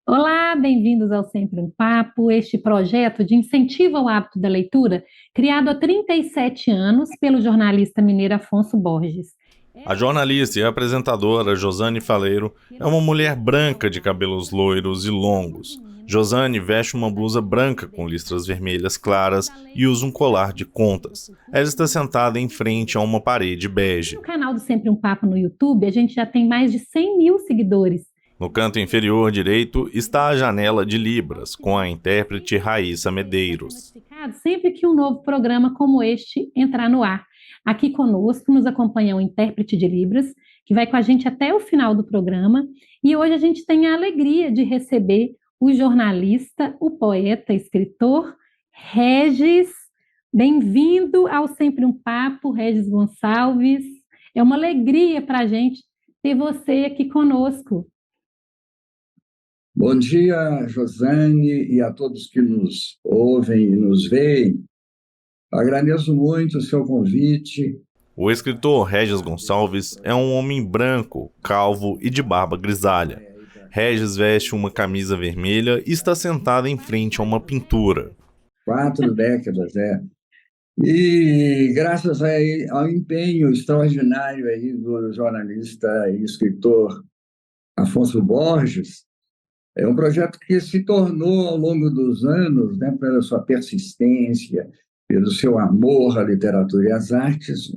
Olá, bem-vindos ao Sempre um Papo, este projeto de incentivo ao hábito da leitura, criado há 37 anos pelo jornalista mineiro Afonso Borges. A jornalista e apresentadora Josane Faleiro é uma mulher branca de cabelos loiros e longos. Josane veste uma blusa branca com listras vermelhas claras e usa um colar de contas. Ela está sentada em frente a uma parede bege. No canal do Sempre um Papo no YouTube, a gente já tem mais de 100 mil seguidores. No canto inferior direito está a janela de Libras, com a intérprete Raíssa Medeiros. Sempre que um novo programa como este entrar no ar. Aqui conosco nos acompanha o intérprete de Libras, que vai com a gente até o final do programa. E hoje a gente tem a alegria de receber o jornalista, o poeta, escritor, Regis. Bem-vindo ao Sempre um Papo, Regis Gonçalves. É uma alegria para a gente ter você aqui conosco. Bom dia, Josane, e a todos que nos ouvem e nos veem. Agradeço muito o seu convite. O escritor Regis Gonçalves é um homem branco, calvo e de barba grisalha. Regis veste uma camisa vermelha e está sentado em frente a uma pintura. 4 décadas, E graças ao empenho extraordinário aí do jornalista e escritor Afonso Borges, é um projeto que se tornou, ao longo dos anos, pela sua persistência, pelo seu amor à literatura e às artes,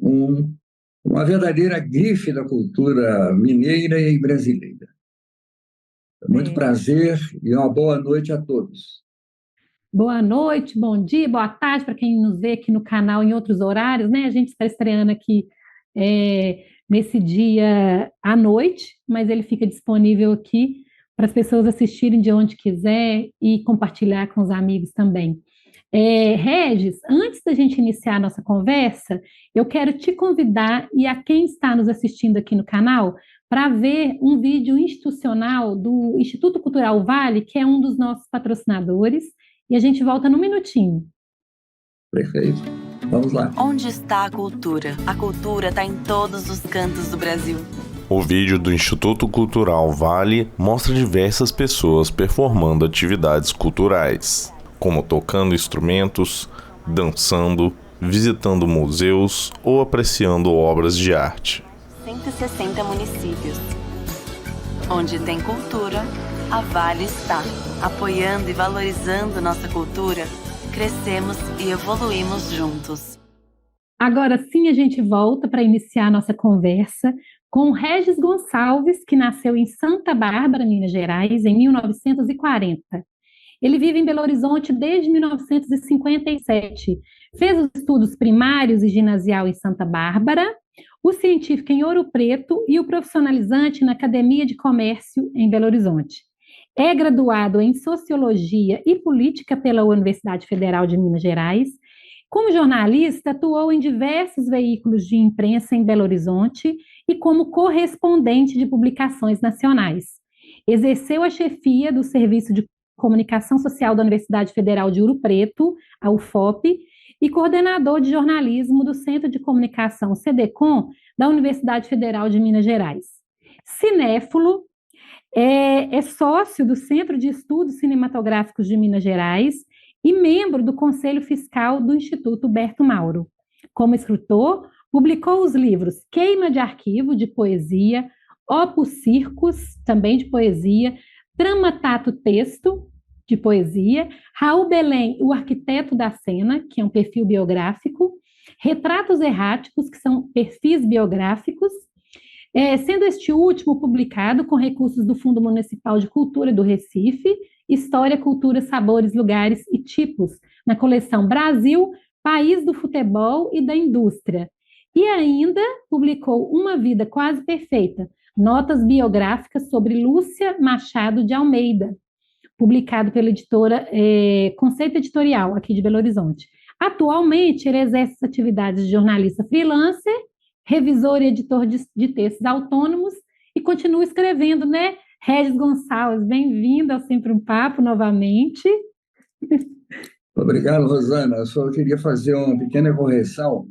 uma verdadeira grife da cultura mineira e brasileira. Muito prazer e uma boa noite a todos. Boa noite, bom dia, boa tarde para quem nos vê aqui no canal em outros horários, né? A gente está estreando aqui nesse dia à noite, mas ele fica disponível aqui para as pessoas assistirem de onde quiser e compartilhar com os amigos também. Regis, antes da gente iniciar a nossa conversa, eu quero te convidar e a quem está nos assistindo aqui no canal para ver um vídeo institucional do Instituto Cultural Vale, que é um dos nossos patrocinadores, e a gente volta num minutinho. Perfeito. Vamos lá. Onde está a cultura? A cultura está em todos os cantos do Brasil. O vídeo do Instituto Cultural Vale mostra diversas pessoas performando atividades culturais, como tocando instrumentos, dançando, visitando museus ou apreciando obras de arte. 160 municípios. Onde tem cultura, a Vale está. Apoiando e valorizando nossa cultura, crescemos e evoluímos juntos. Agora sim a gente volta para iniciar a nossa conversa com Regis Gonçalves, que nasceu em Santa Bárbara, Minas Gerais, em 1940. Ele vive em Belo Horizonte desde 1957. Fez os estudos primários e ginasial em Santa Bárbara, o científico em Ouro Preto e o profissionalizante na Academia de Comércio em Belo Horizonte. É graduado em Sociologia e Política pela Universidade Federal de Minas Gerais. Como jornalista, atuou em diversos veículos de imprensa em Belo Horizonte e como correspondente de publicações nacionais. Exerceu a chefia do Serviço de Comunicação Social da Universidade Federal de Ouro Preto, a UFOP, e coordenador de jornalismo do Centro de Comunicação CDCOM da Universidade Federal de Minas Gerais. Cinéfilo, é sócio do Centro de Estudos Cinematográficos de Minas Gerais e membro do Conselho Fiscal do Instituto Berto Mauro. Como escritor, publicou os livros Queima de Arquivo, de poesia, Opus Circus, também de poesia, Tramatato Texto, de poesia, Raul Belém, o Arquiteto da Cena, que é um perfil biográfico, Retratos Erráticos, que são perfis biográficos, sendo este último publicado com recursos do Fundo Municipal de Cultura do Recife, História, Cultura, Sabores, Lugares e Tipos, na coleção Brasil, País do Futebol e da Indústria. E ainda publicou Uma Vida Quase Perfeita, notas biográficas sobre Lúcia Machado de Almeida, publicado pela editora Conceito Editorial, aqui de Belo Horizonte. Atualmente, ele exerce atividades de jornalista freelancer, revisor e editor de textos autônomos e continua escrevendo, né? Regis Gonçalves, bem-vindo ao Sempre um Papo novamente. Obrigado, Rosana. Eu só queria fazer uma pequena correção.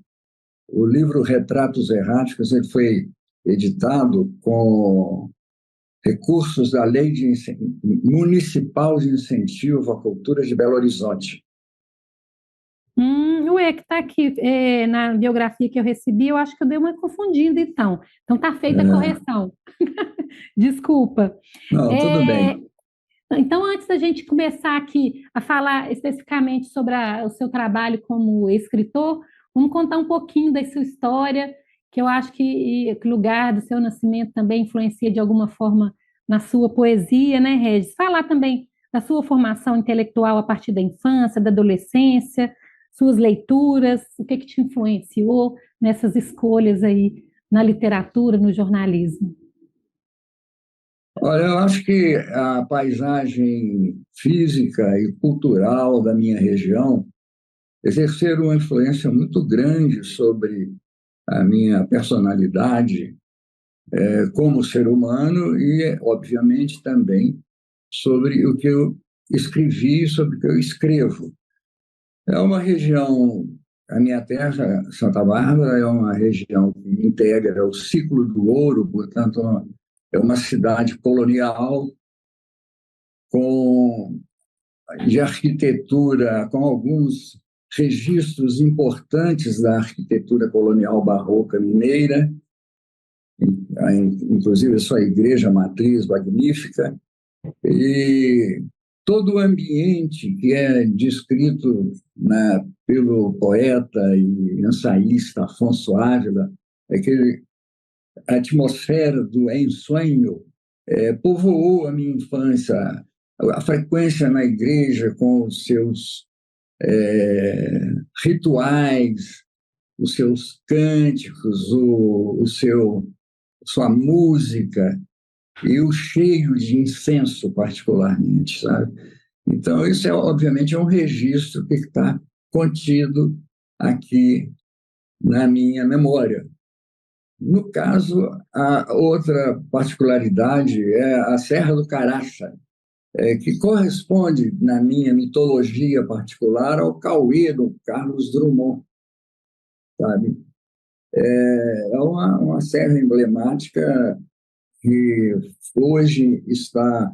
O livro Retratos Erráticos ele foi editado com recursos da Lei Municipal de Incentivo à Cultura de Belo Horizonte. Ué, que está aqui na biografia que eu recebi, eu acho que eu dei uma confundida, então. Então está feita a correção. Desculpa. Não, tudo bem. Então, antes da gente começar aqui a falar especificamente sobre o seu trabalho como escritor, vamos contar um pouquinho da sua história, que eu acho que o lugar do seu nascimento também influencia de alguma forma na sua poesia, né, Regis? Falar também da sua formação intelectual a partir da infância, da adolescência, suas leituras, o que te influenciou nessas escolhas aí na literatura, no jornalismo. Olha, eu acho que a paisagem física e cultural da minha região exerceram uma influência muito grande sobre a minha personalidade como ser humano e, obviamente, também sobre o que eu escrevi, sobre o que eu escrevo. É uma região, a minha terra, Santa Bárbara, é uma região que integra o ciclo do ouro, portanto, é uma cidade colonial de arquitetura, com alguns registros importantes da arquitetura colonial barroca mineira, inclusive sua igreja matriz magnífica, e todo o ambiente que é descrito pelo poeta e ensaísta Afonso Ávila, a atmosfera do ensueño, povoou a minha infância, a frequência na igreja com os seus rituais, os seus cânticos, sua música e o cheiro de incenso, particularmente, sabe? Então, isso obviamente, é um registro que está contido aqui na minha memória. No caso, a outra particularidade é a Serra do Caraça, que corresponde, na minha mitologia particular, ao Cauê do Carlos Drummond, sabe? É uma serra emblemática que hoje está,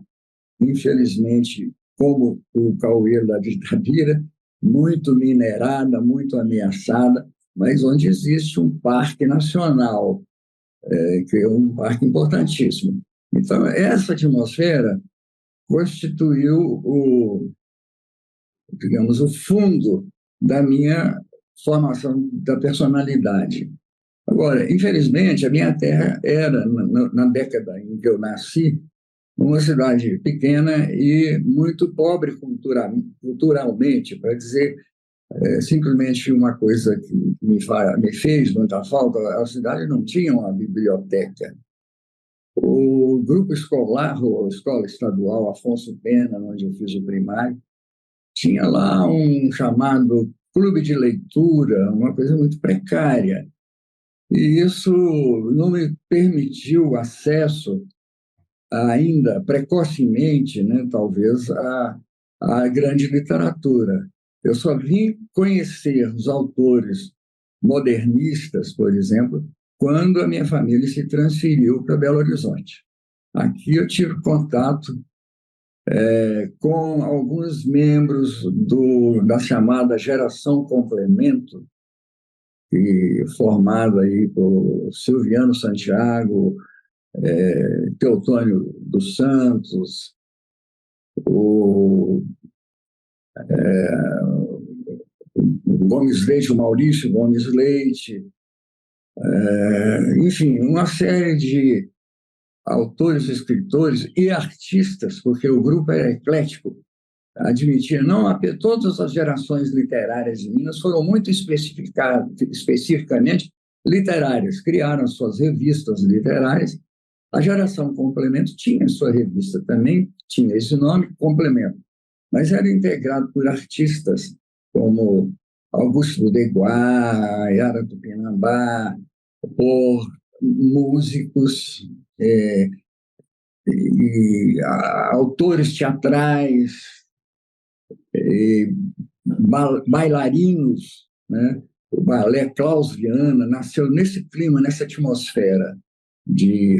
infelizmente, como o Cauê da Itabira, muito minerada, muito ameaçada, mas onde existe um parque nacional, que é um parque importantíssimo. Então, essa atmosfera constituiu digamos, o fundo da minha formação da personalidade. Agora, infelizmente, a minha terra era, na década em que eu nasci, uma cidade pequena e muito pobre culturalmente, para dizer simplesmente uma coisa que me fez muita falta: a cidade não tinha uma biblioteca. O grupo escolar, ou escola estadual Afonso Pena, onde eu fiz o primário, tinha lá um chamado clube de leitura, uma coisa muito precária. E isso não me permitiu acesso ainda precocemente, né, talvez, à grande literatura. Eu só vim conhecer os autores modernistas, por exemplo, quando a minha família se transferiu para Belo Horizonte. Aqui eu tive contato com alguns membros da chamada Geração Complemento, formada aí por Silviano Santiago, Teotônio dos Santos, o Gomes Leite, o Maurício Gomes Leite, enfim, uma série de autores, escritores e artistas, porque o grupo era eclético, admitia, todas as gerações literárias de Minas foram muito especificamente literárias, criaram suas revistas literárias. A Geração Complemento tinha sua revista também, tinha esse nome, Complemento, mas era integrado por artistas como Augusto Deguá, Yara Tupinambá, por músicos e autores teatrais, bailarinos, né? O balé Klaus Viana nasceu nesse clima, nessa atmosfera de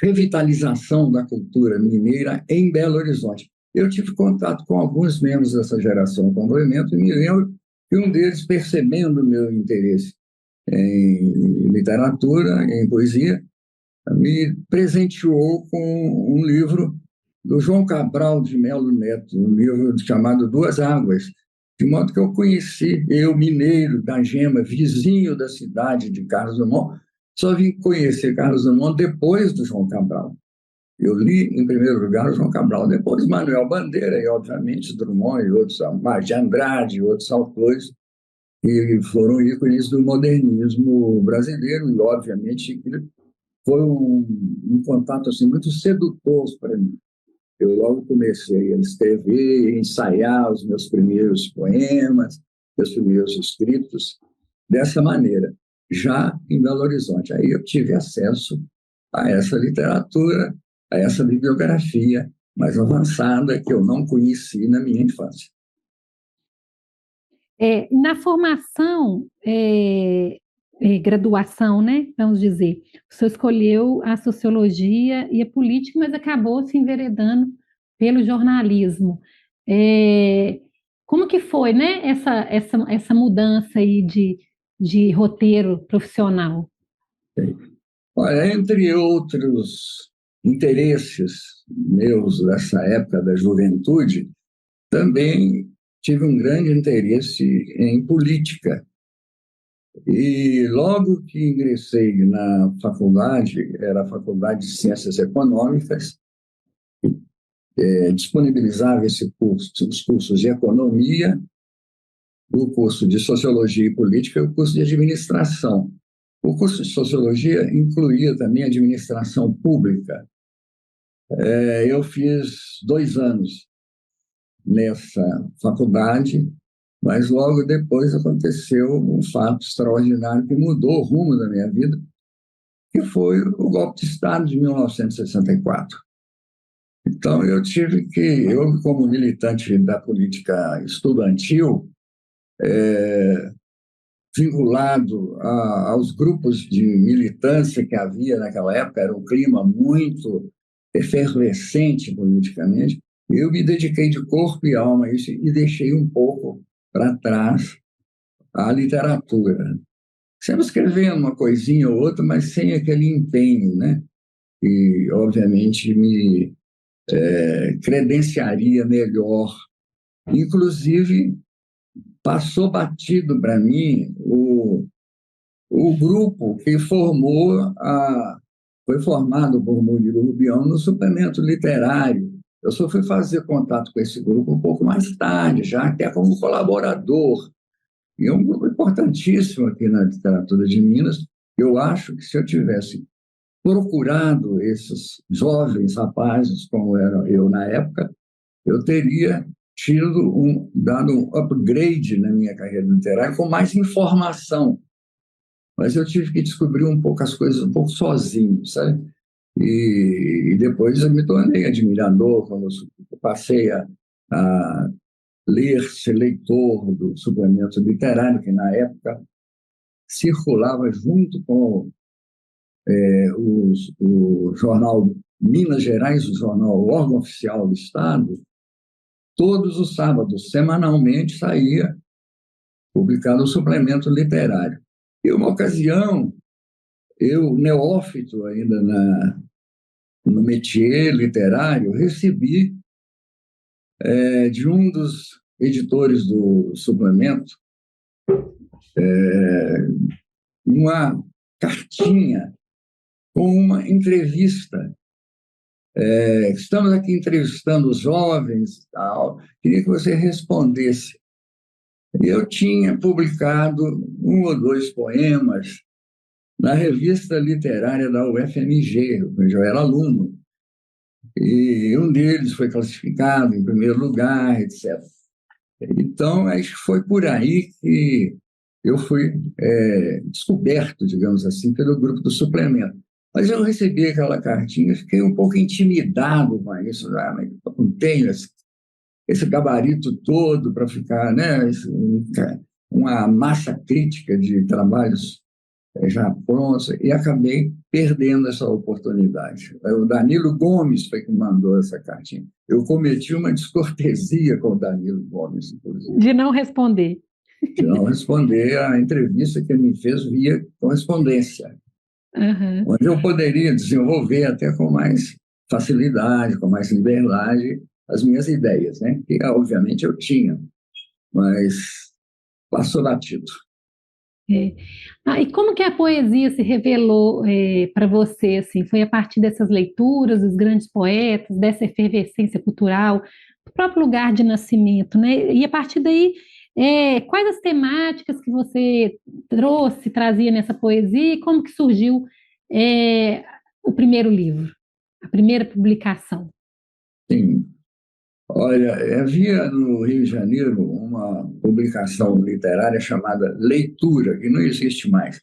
revitalização da cultura mineira em Belo Horizonte. Eu tive contato com alguns membros dessa geração com movimento e me lembro que um deles, percebendo o meu interesse em literatura, em poesia, me presenteou com um livro do João Cabral de Melo Neto, um livro chamado Duas Águas, de modo que eu conheci, eu, mineiro da Gema, vizinho da cidade de Carlos Drummond, só vim conhecer Carlos Drummond depois do João Cabral. Eu li, em primeiro lugar, o João Cabral, depois Manuel Bandeira e, obviamente, Drummond e outros, Mário de Andrade e outros autores, que foram ícones do modernismo brasileiro e, obviamente, foi um contato assim, muito sedutor para mim. Eu logo comecei a escrever, a ensaiar os meus primeiros poemas, meus primeiros escritos, dessa maneira, já em Belo Horizonte. Aí eu tive acesso a essa literatura, a essa bibliografia mais avançada que eu não conheci na minha infância. Na formação, graduação, né, vamos dizer, o senhor escolheu a sociologia e a política, mas acabou se enveredando pelo jornalismo. Como que foi, né, essa mudança aí de roteiro profissional? Olha, entre outros interesses meus dessa época da juventude, também tive um grande interesse em política. E logo que ingressei na faculdade, era a Faculdade de Ciências Econômicas, disponibilizava esse curso, os cursos de Economia, o curso de Sociologia e Política e o curso de Administração. O curso de Sociologia incluía também Administração Pública. Eu fiz 2 anos nessa faculdade, mas logo depois aconteceu um fato extraordinário que mudou o rumo da minha vida, que foi o golpe de Estado de 1964. Então, eu, como militante da política estudantil, vinculado aos grupos de militância que havia naquela época, era um clima muito efervescente politicamente, eu me dediquei de corpo e alma a isso e deixei um pouco para trás a literatura. Sempre escrevendo uma coisinha ou outra, mas sem aquele empenho, né? E, obviamente, me credenciaria melhor. Inclusive, passou batido para mim o grupo que foi formado por Murilo Rubião no suplemento literário. Eu só fui fazer contato com esse grupo um pouco mais tarde, já até como colaborador. E é um grupo importantíssimo aqui na literatura de Minas. Eu acho que se eu tivesse procurado esses jovens rapazes, como era eu na época, eu teria dado um upgrade na minha carreira literária com mais informação. Mas eu tive que descobrir um pouco as coisas um pouco sozinho, sabe? E depois eu me tornei admirador, quando eu passei a ser leitor do suplemento literário, que na época circulava junto com o jornal Minas Gerais, o jornal, o órgão oficial do Estado. Todos os sábados, semanalmente, saía publicado o suplemento literário. E uma ocasião, eu, neófito ainda no métier literário, recebi de um dos editores do suplemento uma cartinha com uma entrevista. Estamos aqui entrevistando os jovens, tal. Queria que você respondesse. Eu tinha publicado 1 ou 2 poemas na revista literária da UFMG, onde eu era aluno, e um deles foi classificado em primeiro lugar, etc. Então, acho que foi por aí que eu fui descoberto, digamos assim, pelo grupo do suplemento. Mas eu recebi aquela cartinha, fiquei um pouco intimidado com isso. Mas eu não tenho esse gabarito todo para ficar, né? Uma massa crítica de trabalhos já prontos, e acabei perdendo essa oportunidade. O Danilo Gomes foi que mandou essa cartinha. Eu cometi uma descortesia com o Danilo Gomes, inclusive. De não responder. De não responder a entrevista que ele me fez via correspondência, onde eu poderia desenvolver até com mais facilidade, com mais liberdade, as minhas ideias, né? Que, obviamente, eu tinha, mas passou batido. E como que a poesia se revelou para você, assim? Foi a partir dessas leituras, dos grandes poetas, dessa efervescência cultural, do próprio lugar de nascimento, né? E a partir daí, quais as temáticas que você trazia nessa poesia e como que surgiu o primeiro livro, a primeira publicação? Sim. Olha, havia no Rio de Janeiro uma publicação literária chamada Leitura, que não existe mais.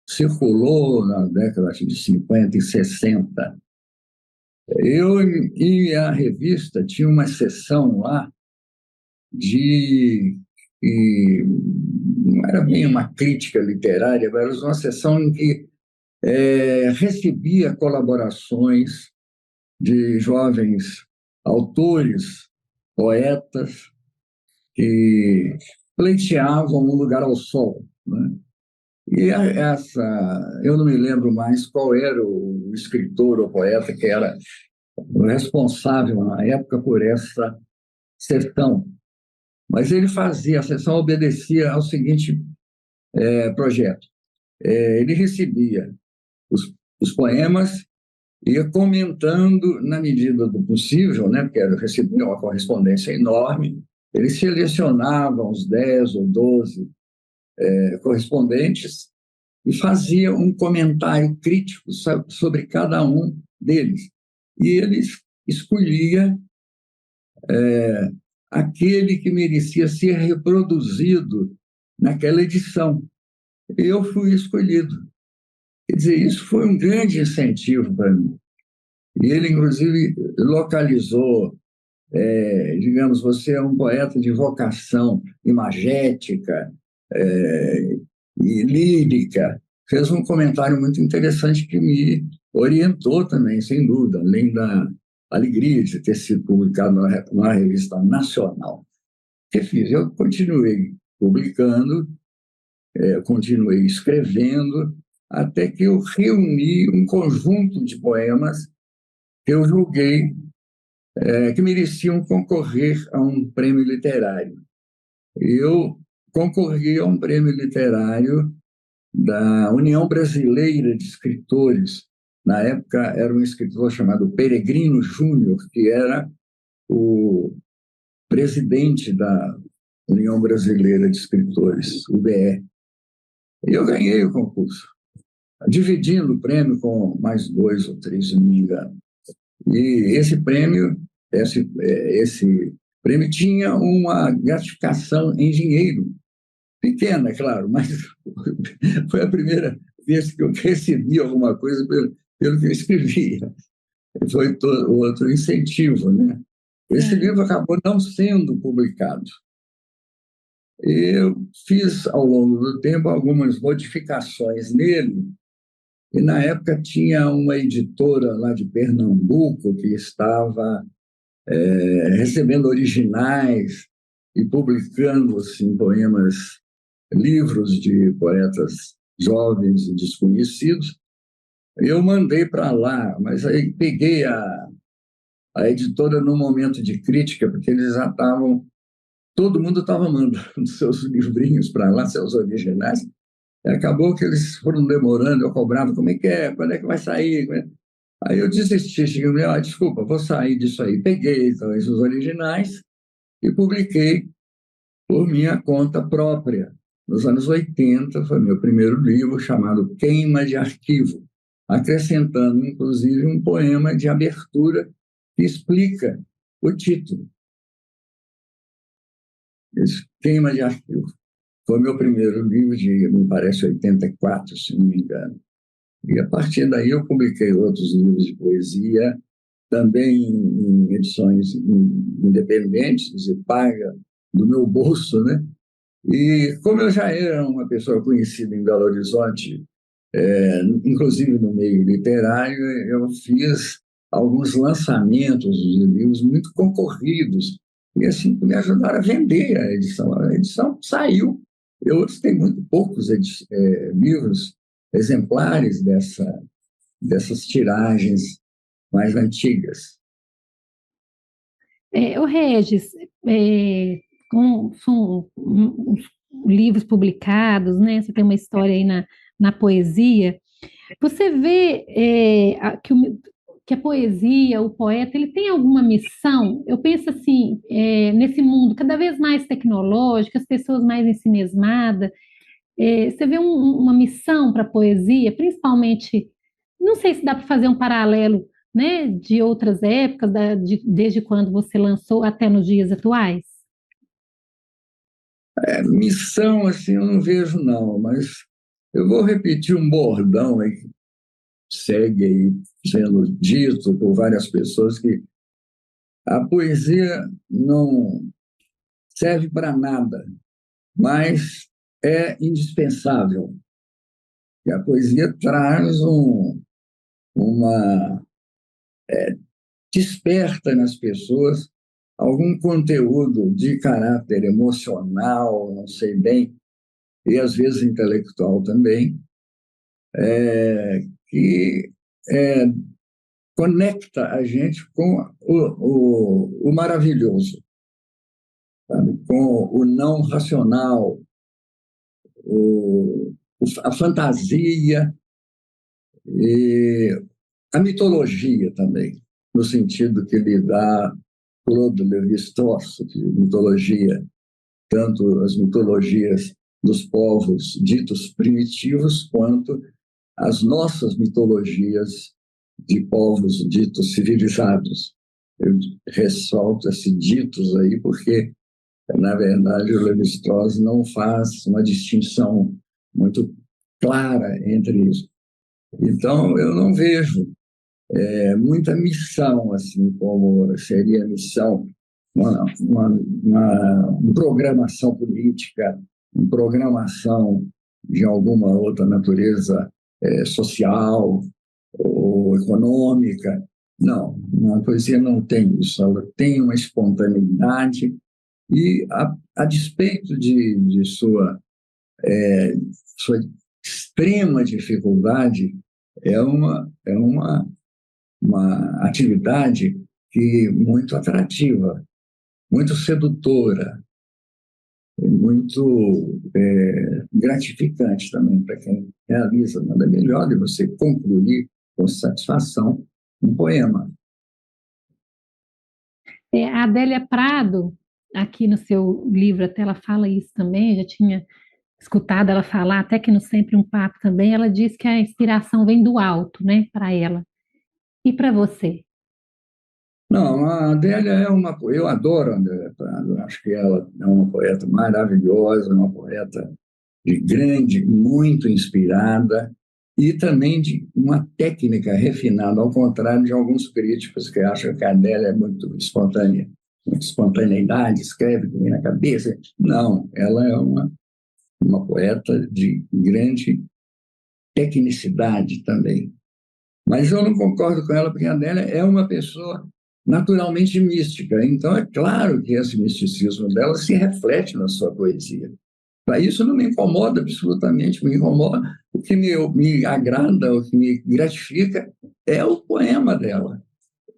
Circulou na década de 50 e 60. Eu e a revista tinha uma seção lá que não era bem uma crítica literária, mas era uma seção em que recebia colaborações de jovens autores, poetas, que pleiteavam um lugar ao sol, né? E eu não me lembro mais qual era o escritor ou poeta que era o responsável na época por essa sessão, mas ele fazia, a sessão obedecia ao seguinte projeto. Ele recebia os poemas, ia comentando na medida do possível, né, porque recebia uma correspondência enorme, ele selecionava uns 10 ou 12 correspondentes e fazia um comentário crítico sobre cada um deles. E ele escolhia aquele que merecia ser reproduzido naquela edição. Eu fui escolhido. Quer dizer, isso foi um grande incentivo para mim. E ele, inclusive, localizou, digamos, você é um poeta de vocação imagética e lírica. Fez um comentário muito interessante que me orientou também, sem dúvida, além da alegria de ter sido publicado numa revista nacional. O que fiz? Eu continuei publicando, continuei escrevendo, até que eu reuni um conjunto de poemas que eu julguei que mereciam concorrer a um prêmio literário. Eu concorri a um prêmio literário da União Brasileira de Escritores. Na época, era um escritor chamado Peregrino Júnior, que era o presidente da União Brasileira de Escritores, UBE. E eu ganhei o concurso, dividindo o prêmio com mais 2 ou 3, se não me engano. E esse prêmio tinha uma gratificação em dinheiro, pequena, claro, mas foi a primeira vez que eu recebi alguma coisa pelo que eu escrevia. Foi outro incentivo, né? Esse livro acabou não sendo publicado. Eu fiz, ao longo do tempo, algumas modificações nele, e na época tinha uma editora lá de Pernambuco que estava recebendo originais e publicando assim, poemas, livros de poetas jovens e desconhecidos. Eu mandei para lá, mas aí peguei a editora num momento de crítica, porque eles já estavam... Todo mundo estava mandando seus livrinhos para lá, seus originais. E acabou que eles foram demorando, eu cobrava, como é que é? Quando é que vai sair? Aí eu desisti, cheguei, desculpa, vou sair disso aí. Peguei então, esses originais e publiquei por minha conta própria. Nos anos 80, foi meu primeiro livro, chamado Queima de Arquivo, acrescentando, inclusive, um poema de abertura que explica o título. Queima de Arquivo. Foi meu primeiro livro de, me parece, 84, se não me engano. E a partir daí eu publiquei outros livros de poesia, também em edições independentes e paga do meu bolso, né? E como eu já era uma pessoa conhecida em Belo Horizonte inclusive no meio literário, eu fiz alguns lançamentos de livros muito concorridos, e assim me ajudaram a vender a edição. A edição saiu. Eu hoje tenho muito poucos livros, exemplares dessas tiragens mais antigas. O Regis, são livros publicados, né? Você tem uma história aí na poesia. Você vê que a poesia, o poeta, ele tem alguma missão? Eu penso assim, nesse mundo cada vez mais tecnológico, as pessoas mais ensimesmadas, você vê uma missão para a poesia, principalmente, não sei se dá para fazer um paralelo, né, de outras épocas, desde quando você lançou até nos dias atuais? Missão, assim, eu não vejo, não, mas eu vou repetir um bordão aí que segue aí sendo dito por várias pessoas, que a poesia não serve para nada, mas é indispensável. E a poesia traz uma desperta nas pessoas algum conteúdo de caráter emocional, não sei bem, e às vezes intelectual também, que conecta a gente com o maravilhoso, sabe? Com o não racional, a fantasia e a mitologia também, no sentido que lhe dá Claude Lévi-Strauss, de mitologia, tanto as mitologias dos povos ditos primitivos, quanto as nossas mitologias de povos ditos civilizados. Eu ressalto esses ditos aí porque, na verdade, o Lévi-Strauss não faz uma distinção muito clara entre isso. Então, eu não vejo muita missão, assim, como seria a missão, uma programação política, uma programação de alguma outra natureza social ou econômica. Não, a poesia não tem isso, ela tem uma espontaneidade e, a despeito de sua extrema dificuldade, é uma atividade muito atrativa, muito sedutora, muito gratificante também para quem realiza. Nada melhor de você concluir com satisfação um poema. A Adélia Prado, aqui no seu livro, até ela fala isso também, já tinha escutado ela falar, até que no Sempre um Papo também, ela diz que a inspiração vem do alto, né, para ela. E para você? Não, a Adélia eu adoro a Adélia Prado, acho que ela é uma poeta maravilhosa, uma poeta de grande, muito inspirada, e também de uma técnica refinada, ao contrário de alguns críticos que acham que a Adélia é muito espontânea, muita espontaneidade, escreve que vem na cabeça. Não, ela é uma poeta de grande tecnicidade também. Mas eu não concordo com ela, porque a Adélia é uma pessoa naturalmente mística. Então, é claro que esse misticismo dela se reflete na sua poesia. Para isso não me incomoda absolutamente, me incomoda. O que me agrada, o que me gratifica é o poema dela,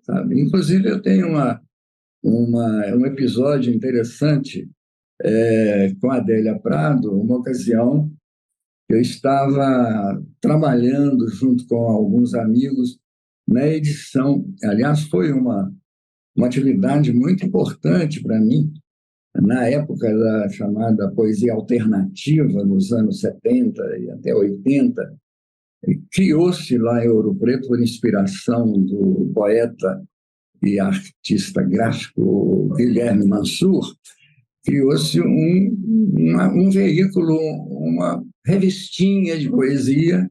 sabe? Inclusive, eu tenho um episódio interessante com a Adélia Prado, uma ocasião. Eu estava trabalhando junto com alguns amigos na edição. Aliás, foi uma atividade muito importante para mim, na época da chamada poesia alternativa, nos anos 70 e até 80. Criou-se lá em Ouro Preto, por inspiração do poeta e artista gráfico Guilherme Mansour, criou-se um veículo, uma revistinha de poesia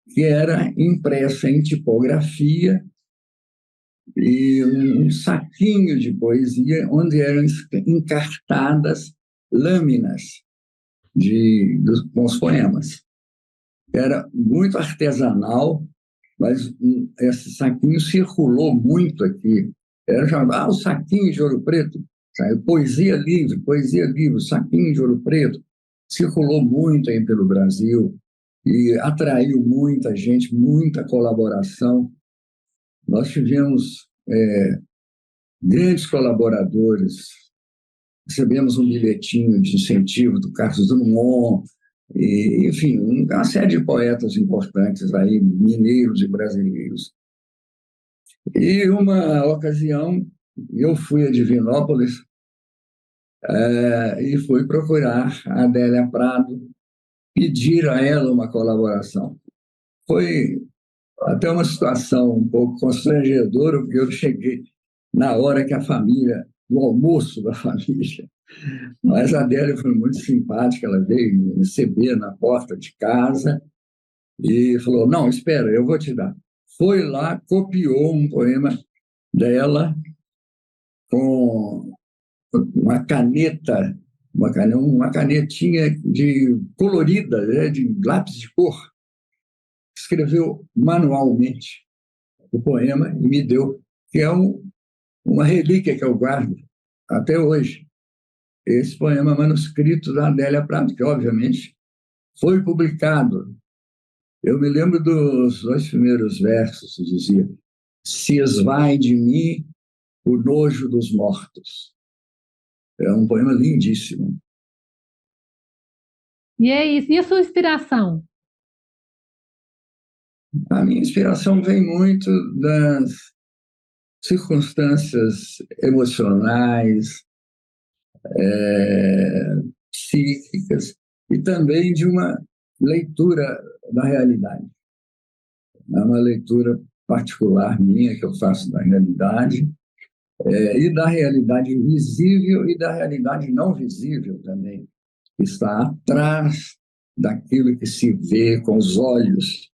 que era impressa em tipografia e um saquinho de poesia onde eram encartadas lâminas com os poemas. Era muito artesanal, mas esse saquinho circulou muito aqui. Era chamado, o saquinho de Ouro Preto, sabe? Poesia livre, saquinho de Ouro Preto. Circulou muito aí pelo Brasil e atraiu muita gente, muita colaboração. Nós tivemos grandes colaboradores, recebemos um bilhetinho de incentivo do Carlos Drummond, e, enfim, uma série de poetas importantes aí, mineiros e brasileiros. E uma ocasião, eu fui a Divinópolis e fui procurar a Adélia Prado, pedir a ela uma colaboração. Foi até uma situação um pouco constrangedora, porque eu cheguei na hora que do almoço da família. Mas a Adélia foi muito simpática, ela veio me receber na porta de casa e falou, não, espera, eu vou te dar. Foi lá, copiou um poema dela com uma caneta, uma canetinha colorida, né, de lápis de cor. Escreveu manualmente o poema e me deu, que é uma relíquia que eu guardo até hoje. Esse poema manuscrito da Adélia Prado, que obviamente foi publicado. Eu me lembro dos 2 primeiros versos, que dizia: se esvai de mim o nojo dos mortos. É um poema lindíssimo. E é isso. E a sua inspiração? A minha inspiração vem muito das circunstâncias emocionais, psíquicas, e também de uma leitura da realidade. É uma leitura particular minha que eu faço da realidade, e da realidade visível e da realidade não visível também, que está atrás daquilo que se vê com os olhos.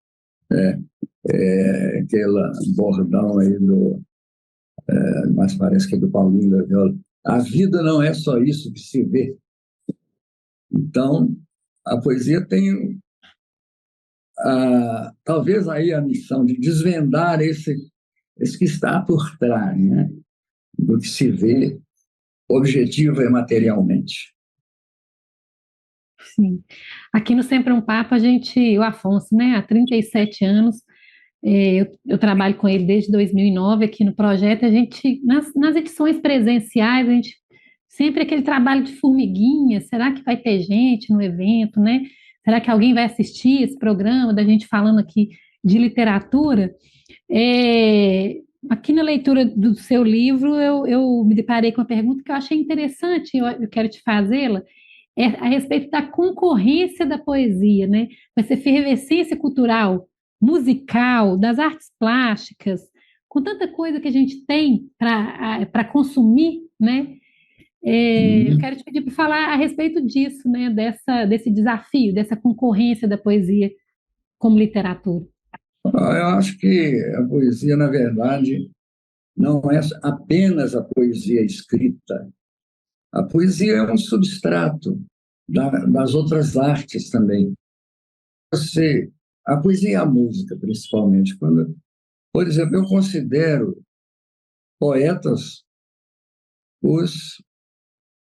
Aquele bordão aí mas parece que é do Paulinho da Viola. A vida não é só isso que se vê. Então, a poesia tem talvez aí a missão de desvendar esse que está por trás, né, do que se vê objetivo e materialmente. Sim. Aqui no Sempre um Papo, o Afonso, né, há 37 anos, eu trabalho com ele desde 2009 aqui no projeto. A gente, nas edições presenciais, a gente sempre aquele trabalho de formiguinha. Será que vai ter gente no evento, né? Será que alguém vai assistir esse programa da gente falando aqui de literatura? Aqui na leitura do seu livro, eu me deparei com uma pergunta que eu achei interessante, eu quero te fazê-la, a respeito da concorrência da poesia, né? Essa efervescência cultural, musical, das artes plásticas, com tanta coisa que a gente tem para consumir, né? Eu quero te pedir para falar a respeito disso, né? Desse desafio, dessa concorrência da poesia como literatura. Eu acho que a poesia, na verdade, não é apenas a poesia escrita. A poesia é um substrato das outras artes também. A poesia e a música, principalmente. Por exemplo, eu considero poetas os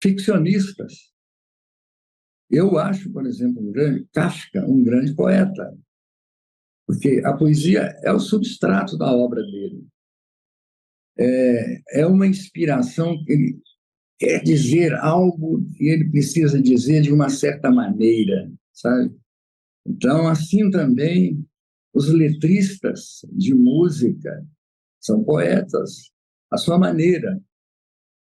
ficcionistas. Eu acho, por exemplo, Kafka um grande poeta, porque a poesia é o substrato da obra dele. É uma inspiração que ele quer dizer algo que ele precisa dizer de uma certa maneira, sabe? Então, assim também, os letristas de música são poetas, à sua maneira.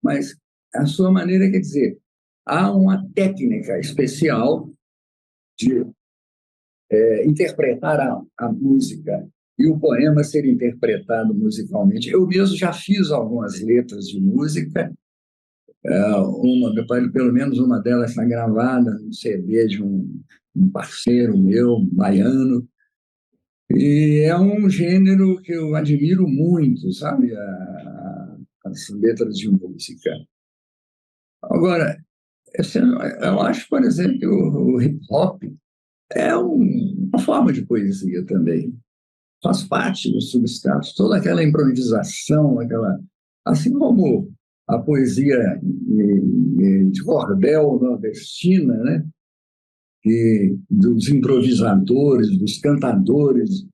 Mas a sua maneira quer dizer, há uma técnica especial de interpretar a música e o poema ser interpretado musicalmente. Eu mesmo já fiz algumas letras de música, pelo menos uma delas está gravada no CD de um parceiro meu, baiano, e é um gênero que eu admiro muito, sabe, as letras de música. Agora, Eu acho, por exemplo, que o hip hop é uma forma de poesia também. Faz parte do substrato, toda aquela improvisação, assim como a poesia de cordel nordestina, né? E dos improvisadores, dos cantadores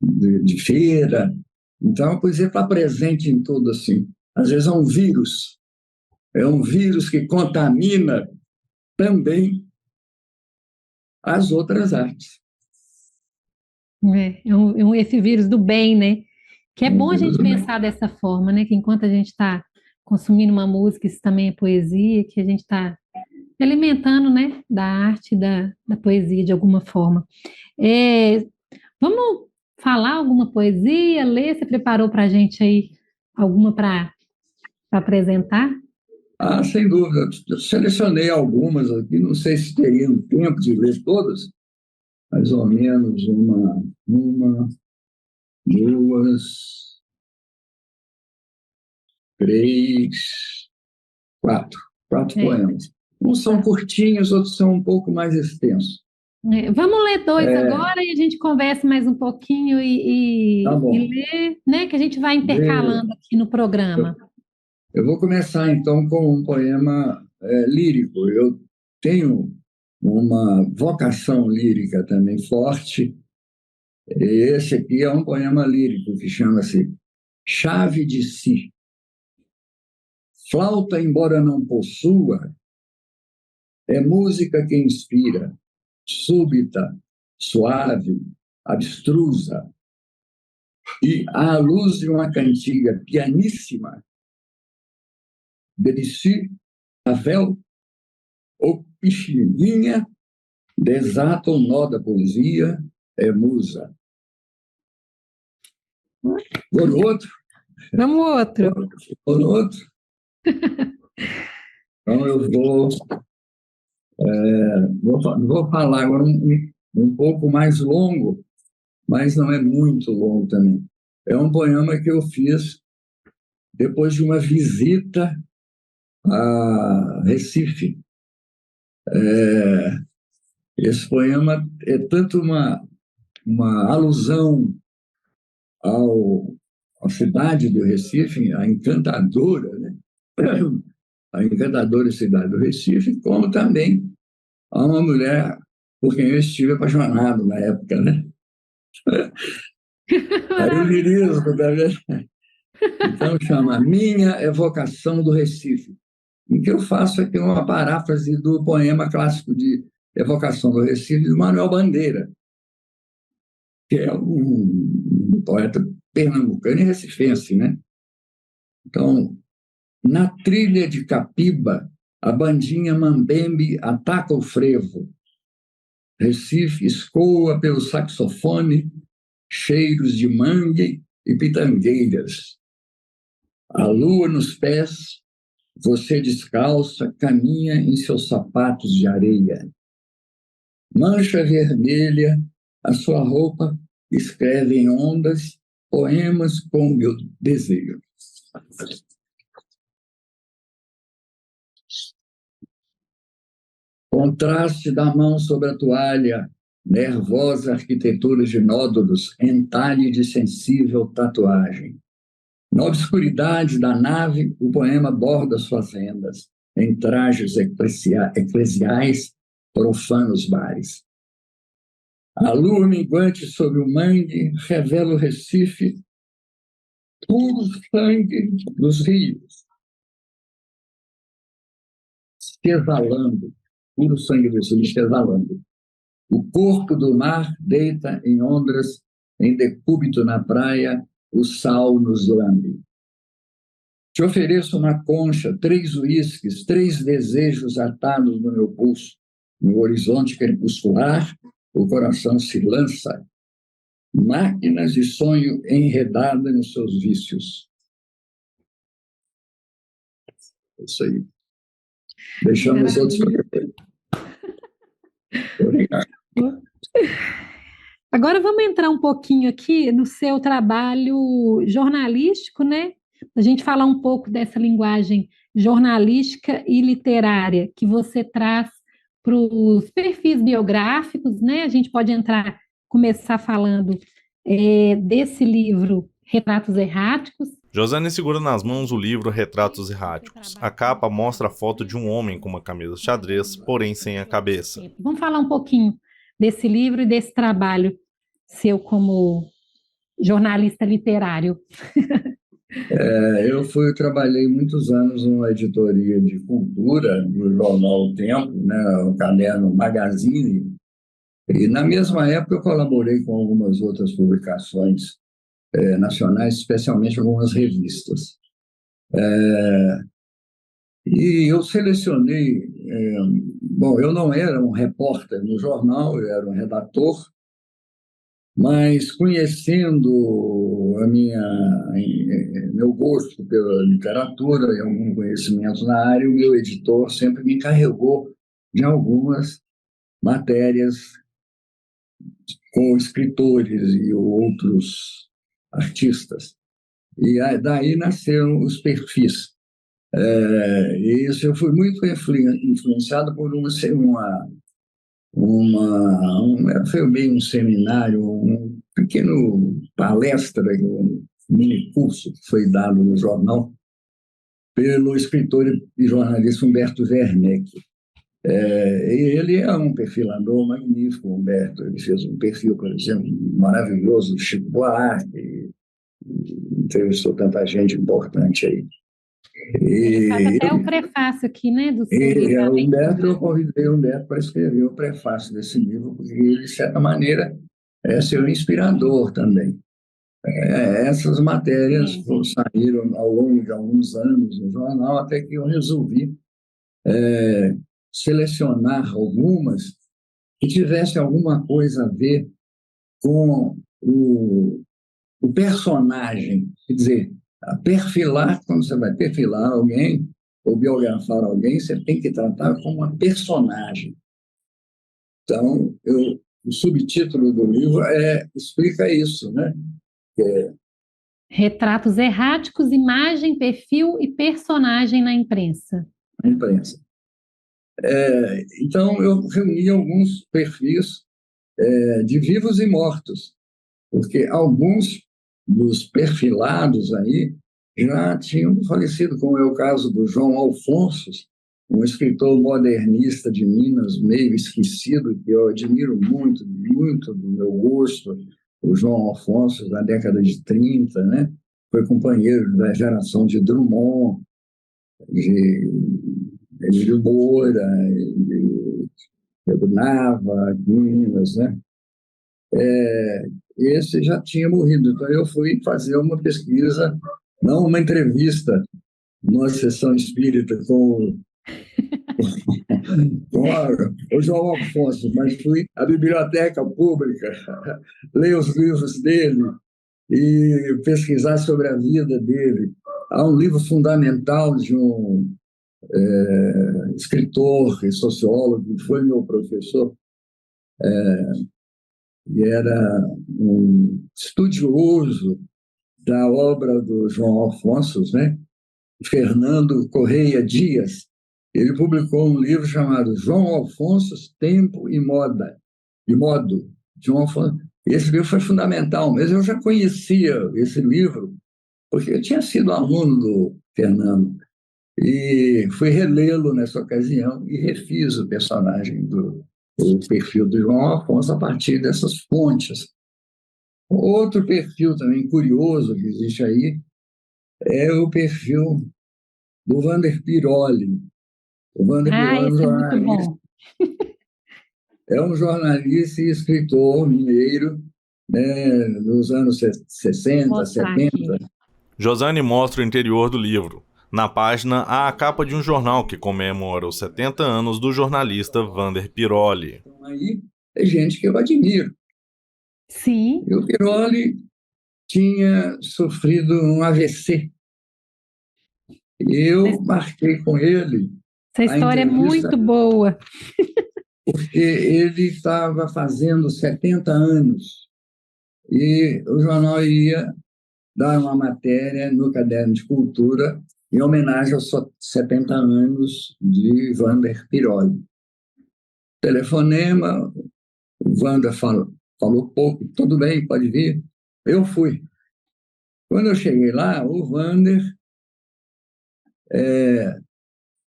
de feira. Então, a poesia está presente em tudo assim. Às vezes é um vírus que contamina também as outras artes. Esse vírus do bem, né? Que é Um bom a vírus gente do bem. pensar dessa forma, né? Que enquanto a gente está consumindo uma música, isso também é poesia, que a gente está alimentando, né? Da arte, da poesia de alguma forma. É, vamos falar alguma poesia? Lê, você preparou para a gente aí alguma para apresentar? Ah, sem dúvida. Eu selecionei algumas aqui, não sei se teria tempo de ler todas, mais ou menos uma, duas, três, quatro. Quatro É, poemas. Uns são tá. curtinhos, outros são um pouco mais extensos. Vamos ler dois agora e a gente conversa mais um pouquinho Tá e bom. lê, né? Que a gente vai Lê. intercalando aqui no Eu, programa. eu vou começar, então, com um poema lírico. Eu tenho uma vocação lírica também forte. E esse aqui é um poema lírico que chama-se Chave de Si. Flauta, embora não possua, é música que inspira, súbita, suave, abstrusa, e à luz de uma cantiga pianíssima, Debussy, Ravel ou Pixinguinha desata o nó da poesia, é musa. Por outro, Vamos outro. por outro. Então eu vou falar agora um pouco mais longo, mas não é muito longo também. É um poema que eu fiz depois de uma visita a Recife. Esse poema é tanto uma alusão à cidade do Recife, a encantadora, né? A encantadora cidade do Recife, como também a uma mulher por quem eu estive apaixonado na época, né? Aí o lirismo, tá vendo? Então chama Minha Evocação do Recife, em que eu faço aqui uma paráfrase do poema clássico de Evocação do Recife, de Manuel Bandeira, que é um poeta pernambucano e recifense, né? Então, na trilha de Capiba, a bandinha Mambembe ataca o frevo. Recife escoa pelo saxofone, cheiros de mangue e pitangueiras. A lua nos pés, você descalça, caminha em seus sapatos de areia. Mancha vermelha, a sua roupa escreve em ondas poemas com meu desejo. Contraste da mão sobre a toalha, nervosa arquitetura de nódulos, entalhe de sensível tatuagem. Na obscuridade da nave, o poema borda suas rendas, em trajes eclesiais, profanos bares. A lua minguante sobre o mangue revela o Recife, puro sangue dos rios, se exalando, puro sangue dos rios se exalando. O corpo do mar deita em ondas, em decúbito na praia, o sal nos lambe. Te ofereço uma concha, 3 uísques, 3 desejos atados no meu pulso. No horizonte crepuscular, o coração se lança. Máquinas de sonho enredadas nos seus vícios. É isso aí. Deixamos os outros para depois. Obrigado. Agora vamos entrar um pouquinho aqui no seu trabalho jornalístico, né? A gente falar um pouco dessa linguagem jornalística e literária que você traz para os perfis biográficos, né? A gente pode começar falando desse livro, Retratos Erráticos. Josane segura nas mãos o livro Retratos Erráticos. A capa mostra a foto de um homem com uma camisa xadrez, porém sem a cabeça. Vamos falar um pouquinho desse livro e desse trabalho seu como jornalista literário. Eu trabalhei muitos anos numa editoria de cultura do jornal O Tempo, né, o caderno Magazine, e na mesma época eu colaborei com algumas outras publicações nacionais, especialmente algumas revistas. E eu selecionei, bom, eu não era um repórter no jornal, eu era um redator, mas conhecendo meu gosto pela literatura e algum conhecimento na área, o meu editor sempre me encarregou de algumas matérias com escritores e outros artistas. E daí nasceram os perfis. Isso eu fui muito influenciado por foi bem um seminário, um pequeno palestra, um mini curso que foi dado no jornal pelo escritor e jornalista Humberto Werneck. Ele é um perfilador magnífico, Humberto. Ele fez um perfil, por exemplo, maravilhoso do Chico Buarque, entrevistou tanta gente importante aí. Ele faz até o prefácio aqui, né? Do seu livro. Eu convidei o Humberto para escrever o prefácio desse livro, porque ele, de certa maneira, é seu inspirador também. Essas matérias saíram ao longo de alguns anos no jornal, até que eu resolvi selecionar algumas que tivessem alguma coisa a ver com o personagem, quer dizer, quando você vai perfilar alguém ou biografar alguém, você tem que tratar como uma personagem. Então, o subtítulo do livro explica isso, né? Retratos Erráticos, Imagem, Perfil e Personagem na Imprensa. Na imprensa. Então, eu reuni alguns perfis de vivos e mortos, porque alguns dos perfilados aí já tinham falecido, como é o caso do João Alfonso, um escritor modernista de Minas, meio esquecido, que eu admiro muito, muito do meu gosto, o João Alfonso, na década de 30, né? Foi companheiro da geração de Drummond, de Emílio Moura, de Pedro Nava, Minas, né? Esse já tinha morrido. Então, eu fui fazer uma pesquisa, não uma entrevista, numa sessão espírita com o João Alfonso, mas fui à biblioteca pública, ler os livros dele e pesquisar sobre a vida dele. Há um livro fundamental de um escritor e sociólogo que foi meu professor, e era um estudioso da obra do João Alfonso, né? Fernando Correia Dias. Ele publicou um livro chamado João Alfonso, Tempo e Moda, e Modo. João Alfonso. Esse livro foi fundamental, mas eu já conhecia esse livro, porque eu tinha sido aluno do Fernando, e fui relê-lo nessa ocasião e refiz o personagem o perfil do João Alfonso a partir dessas fontes. Outro perfil também curioso que existe aí é o perfil do Vander Piroli. O Vander Piroli é um jornalista e escritor mineiro, né, nos anos 60, 70. Josane mostra o interior do livro. Na página, há a capa de um jornal que comemora os 70 anos do jornalista Vander Piroli. Então, aí é gente que eu admiro. Sim. E o Piroli tinha sofrido um AVC. Eu marquei com ele. Essa história é muito boa. Porque ele estava fazendo 70 anos e o jornal ia dar uma matéria no caderno de cultura em homenagem aos 70 anos de Wander Piroli. Telefonema, o Wander falou pouco, tudo bem, pode vir. Eu fui. Quando eu cheguei lá, o Wander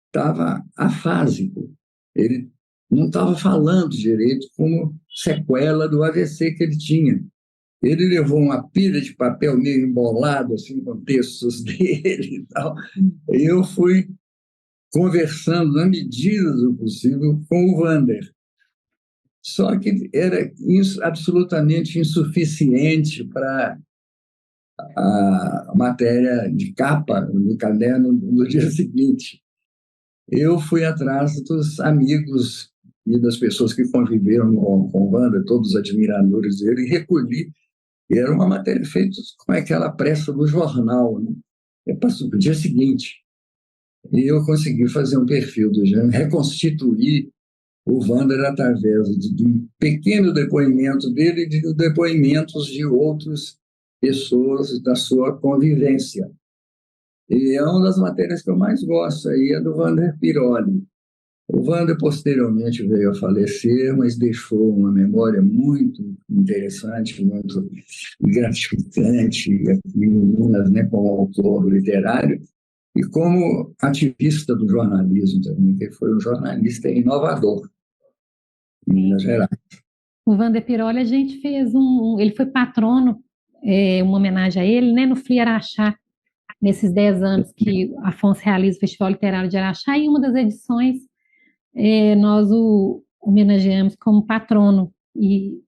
estava afásico. Ele não estava falando direito, como sequela do AVC que ele tinha. Ele levou uma pilha de papel meio embolado, assim, com textos dele e tal. E eu fui conversando, na medida do possível, com o Wander. Só que era absolutamente insuficiente para a matéria de capa no caderno no dia seguinte. Eu fui atrás dos amigos e das pessoas que conviveram com o Wander, todos os admiradores dele, e recolhi. E era uma matéria feita com aquela pressa do jornal, né? Passou para o dia seguinte. E eu consegui fazer um perfil do gênero, reconstituir o Wander através de um pequeno depoimento dele e de depoimentos de outras pessoas da sua convivência. E é uma das matérias que eu mais gosto aí, é do Wander Piroli. O Wander posteriormente veio a falecer, mas deixou uma memória muito interessante, muito gratificante, em Minas, né, como autor literário e como ativista do jornalismo também, que foi um jornalista inovador em Minas Gerais. O Wander Piroli, a gente fez ele foi patrono, uma homenagem a ele, né, no FLI Araxá, nesses 10 anos que Afonso realiza o Festival Literário de Araxá, e em uma das edições nós o homenageamos como patrono e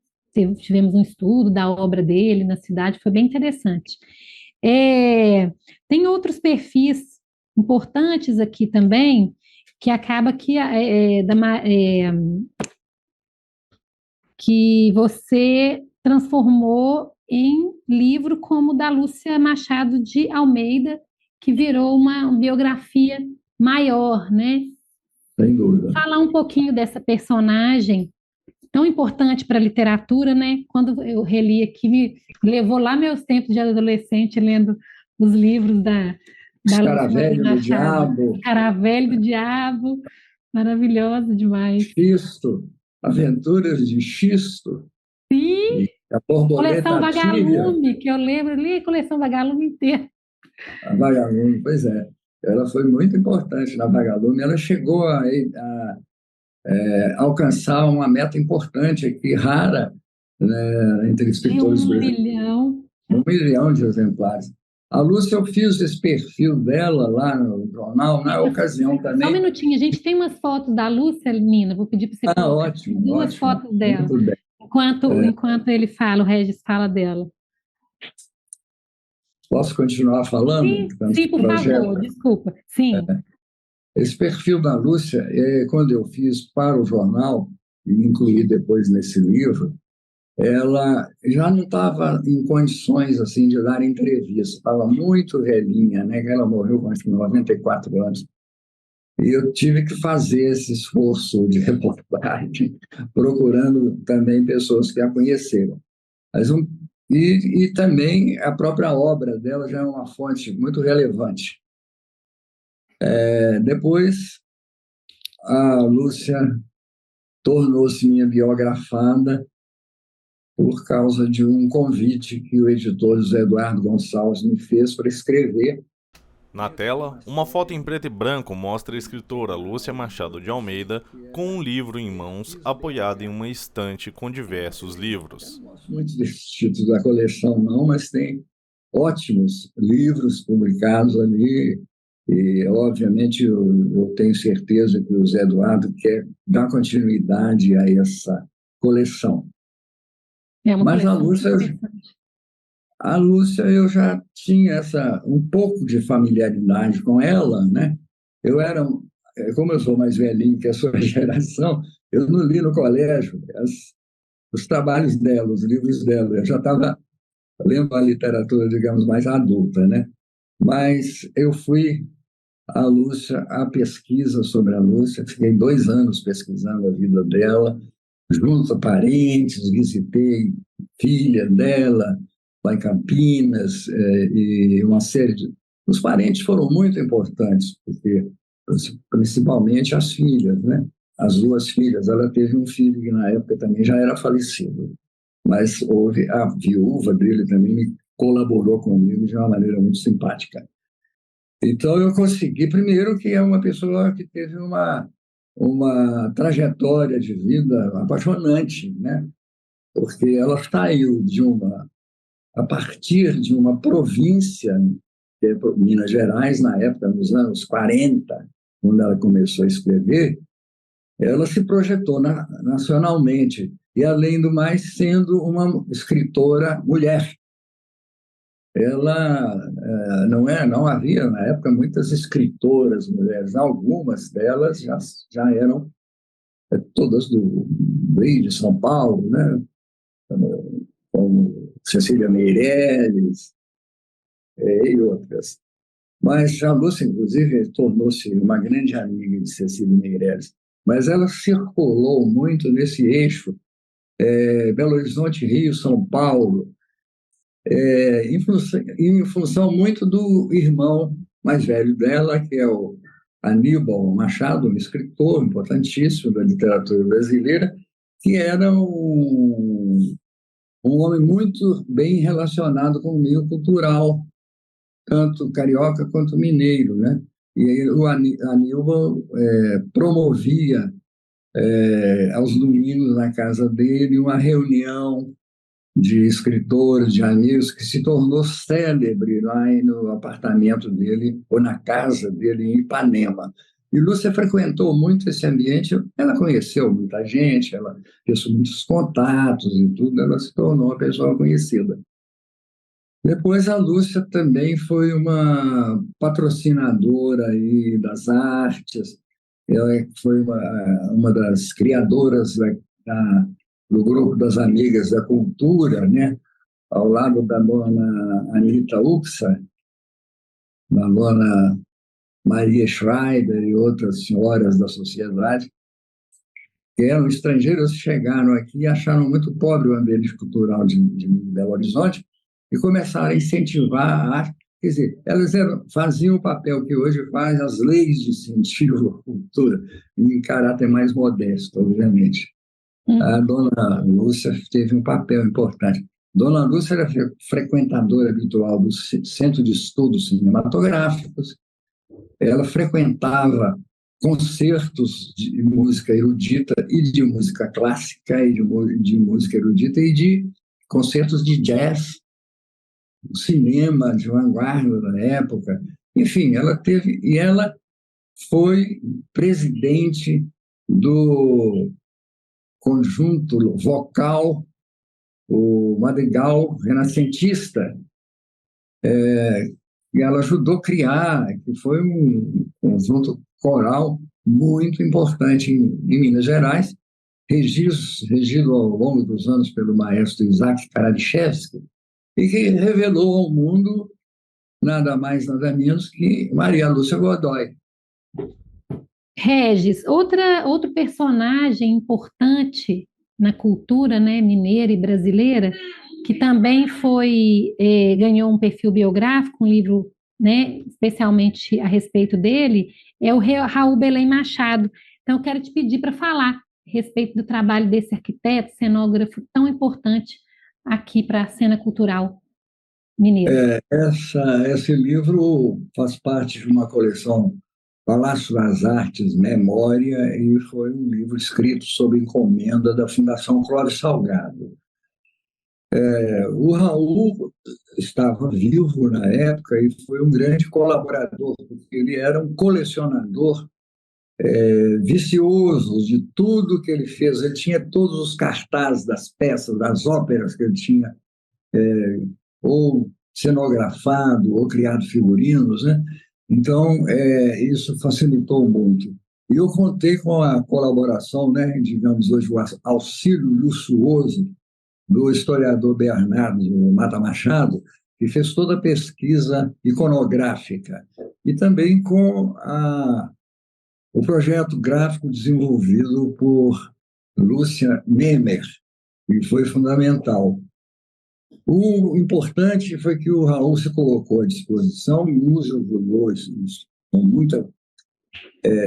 tivemos um estudo da obra dele na cidade, foi bem interessante. Tem outros perfis importantes aqui também, que acaba que você transformou em livro como o da Lúcia Machado de Almeida, que virou uma biografia maior, né? Sem dúvida. Falar um pouquinho dessa personagem tão importante para a literatura, né? Quando eu reli aqui, me levou lá meus tempos de adolescente lendo os livros da Escaravelho do Diabo. Escaravelho do Diabo, maravilhoso demais. Xisto, Aventuras de Xisto. Sim, a borboleta Coleção Tíria. Vagalume, que eu lembro, li a Coleção Vagalume inteira. A Vagalume, pois é. Ela foi muito importante na Vagalume. Ela chegou a alcançar uma meta importante aqui, rara, né, entre escritores brasileiros. 1 milhão de exemplares. A Lúcia, eu fiz esse perfil dela lá no jornal, na ocasião também. Só um minutinho, a gente tem umas fotos da Lúcia, Nina, vou pedir para você colocar ótimo, duas ótimo. fotos dela, enquanto ele fala, o Regis fala dela. Posso continuar falando? Sim, por favor, desculpa. Sim. Esse perfil da Lúcia, quando eu fiz para o jornal, e incluí depois nesse livro, ela já não estava em condições assim de dar entrevista, estava muito velhinha, né? Ela morreu com 94 anos. E eu tive que fazer esse esforço de reportagem, procurando também pessoas que a conheceram. E também a própria obra dela já é uma fonte muito relevante. Depois, a Lúcia tornou-se minha biografada por causa de um convite que o editor José Eduardo Gonçalves me fez para escrever. Na tela, uma foto em preto e branco mostra a escritora Lúcia Machado de Almeida com um livro em mãos, apoiado em uma estante com diversos livros. Eu não gosto muito desses títulos da coleção, não, mas tem ótimos livros publicados ali. E, obviamente, eu tenho certeza que o Zé Eduardo quer dar continuidade a essa coleção. Mas a Lúcia, eu já tinha um pouco de familiaridade com ela, né? Como eu sou mais velhinho que a sua geração, eu não li no colégio os trabalhos dela, os livros dela. Eu já estava lendo a literatura, digamos, mais adulta, né? Mas eu fui a Lúcia, a pesquisa sobre a Lúcia, fiquei 2 anos pesquisando a vida dela, junto a parentes, visitei filha dela lá em Campinas, e uma série Os parentes foram muito importantes, porque principalmente as filhas, né? As duas filhas. Ela teve um filho que na época também já era falecido, mas houve a viúva dele também me colaborou comigo de uma maneira muito simpática. Então eu consegui, primeiro, que é uma pessoa que teve uma trajetória de vida apaixonante, né? Porque ela saiu a partir de uma província, que é Minas Gerais, na época, nos anos 40, quando ela começou a escrever, ela se projetou nacionalmente, e, além do mais, sendo uma escritora mulher. Ela não havia, na época, muitas escritoras mulheres, algumas delas já eram todas do Rio de São Paulo, né? Como Cecília Meirelles e outras. Mas a Lúcia, inclusive, tornou-se uma grande amiga de Cecília Meirelles. Mas ela circulou muito nesse eixo, Belo Horizonte, Rio, São Paulo, em função muito do irmão mais velho dela, que é o Aníbal Machado, um escritor importantíssimo da literatura brasileira, que era um homem muito bem relacionado com o meio cultural, tanto carioca quanto mineiro, né? E aí o Aníbal promovia aos domingos na casa dele uma reunião de escritores, de amigos, que se tornou célebre lá no apartamento dele, ou na casa dele, em Ipanema. E Lúcia frequentou muito esse ambiente, ela conheceu muita gente, ela fez muitos contatos e tudo, ela se tornou uma pessoa conhecida. Depois a Lúcia também foi uma patrocinadora aí das artes, ela foi uma das criadoras do grupo das Amigas da Cultura, né? Ao lado da dona Anita Uxa, da dona Maria Schreiber e outras senhoras da sociedade, que eram estrangeiras, chegaram aqui e acharam muito pobre o ambiente cultural de Belo Horizonte e começaram a incentivar a arte. Quer dizer, elas faziam o papel que hoje faz as leis de incentivo à cultura, em caráter mais modesto, obviamente. A dona Lúcia teve um papel importante. Dona Lúcia era frequentadora habitual do Centro de Estudos Cinematográficos. Ela frequentava concertos de música erudita e de música clássica e de música erudita e de concertos de jazz, cinema de vanguarda da época. Enfim, ela foi presidente do conjunto vocal, o Madrigal Renascentista, e ela ajudou a criar, que foi um conjunto coral muito importante em Minas Gerais, regido ao longo dos anos pelo maestro Isaac Karadichevski, e que revelou ao mundo nada mais, nada menos que Maria Lúcia Godoy. Regis, outro personagem importante na cultura, né, mineira e brasileira, que também ganhou um perfil biográfico, um livro, né, especialmente a respeito dele, é o Raul Belém Machado. Então, eu quero te pedir para falar a respeito do trabalho desse arquiteto, cenógrafo tão importante aqui para a cena cultural mineira. Esse livro faz parte de uma coleção Palácio das Artes, Memória, e foi um livro escrito sob encomenda da Fundação Clóvis Salgado. O Raul estava vivo na época e foi um grande colaborador, porque ele era um colecionador vicioso de tudo que ele fez. Ele tinha todos os cartazes das peças, das óperas que ele tinha, ou cenografado, ou criado figurinos, né? Então, isso facilitou muito. E eu contei com a colaboração, né, digamos hoje, o auxílio luxuoso do historiador Bernardo Mata Machado, que fez toda a pesquisa iconográfica, e também com o projeto gráfico desenvolvido por Lúcia Memer, que foi fundamental. O importante foi que o Raul se colocou à disposição e nos ajudou isso, com muita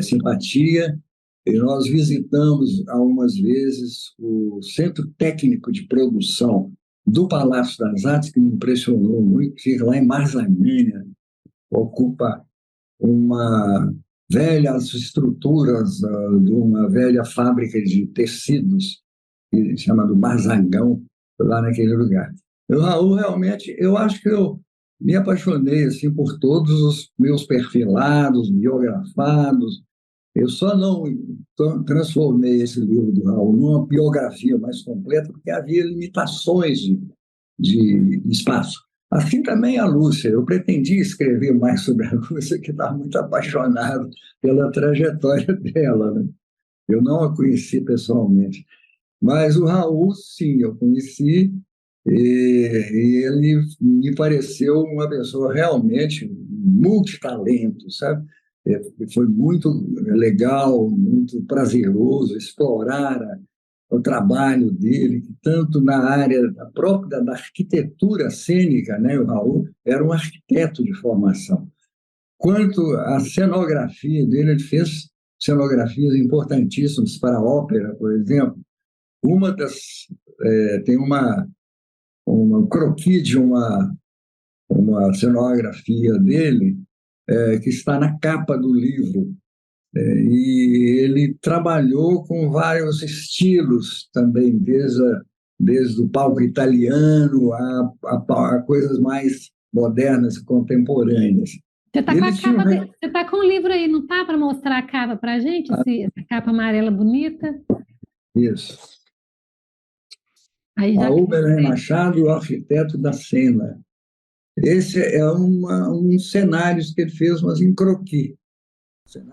simpatia. E nós visitamos algumas vezes o Centro Técnico de Produção do Palácio das Artes, que me impressionou muito, que fica lá em Marzanhanha, ocupa uma velhas estruturas de uma velha fábrica de tecidos, que se chama do Marzagão, lá naquele lugar. O Raul, realmente, eu acho que eu me apaixonei assim, por todos os meus perfilados, biografados. Eu só não transformei esse livro do Raul numa biografia mais completa, porque havia limitações de espaço. Assim também a Lúcia. Eu pretendia escrever mais sobre a Lúcia, que está muito apaixonado pela trajetória dela, né? Eu não a conheci pessoalmente. Mas o Raul, sim, eu conheci, e ele me pareceu uma pessoa realmente multitalento, sabe? Foi muito legal, muito prazeroso explorar o trabalho dele, tanto na área própria da arquitetura cênica, né? O Raul era um arquiteto de formação, quanto à cenografia dele. Ele fez cenografias importantíssimas para a ópera, por exemplo. Uma das tem uma croquis de uma cenografia dele que está na capa do livro. E ele trabalhou com vários estilos também, desde o palco italiano a coisas mais modernas e contemporâneas. Você está com a capa você está com o livro aí, não tá, para mostrar a capa para a gente? Essa capa amarela bonita? Isso. Aí já Raul Belém Machado, o arquiteto da cena. Esse é um cenário que ele fez, mas em croquis.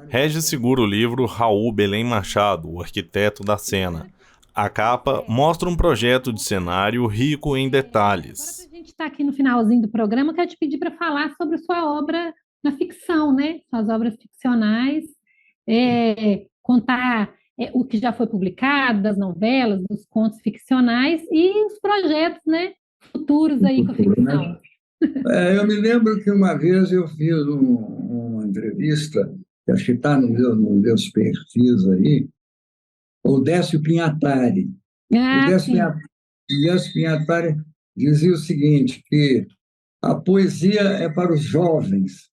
Regis segura o livro Raul Belém Machado, o arquiteto da cena. A capa mostra um projeto de cenário rico em detalhes. Agora, para a gente estar aqui no finalzinho do programa, eu quero te pedir para falar sobre sua obra na ficção, né? Suas obras ficcionais, contar o que já foi publicado, das novelas, dos contos ficcionais e os projetos, né, futuros aí com a ficção. Eu me lembro que uma vez eu fiz uma entrevista, que acho que está nos meus perfis aí, o Décio Pinhatari. O Décio Pinhatari dizia o seguinte, que a poesia é para os jovens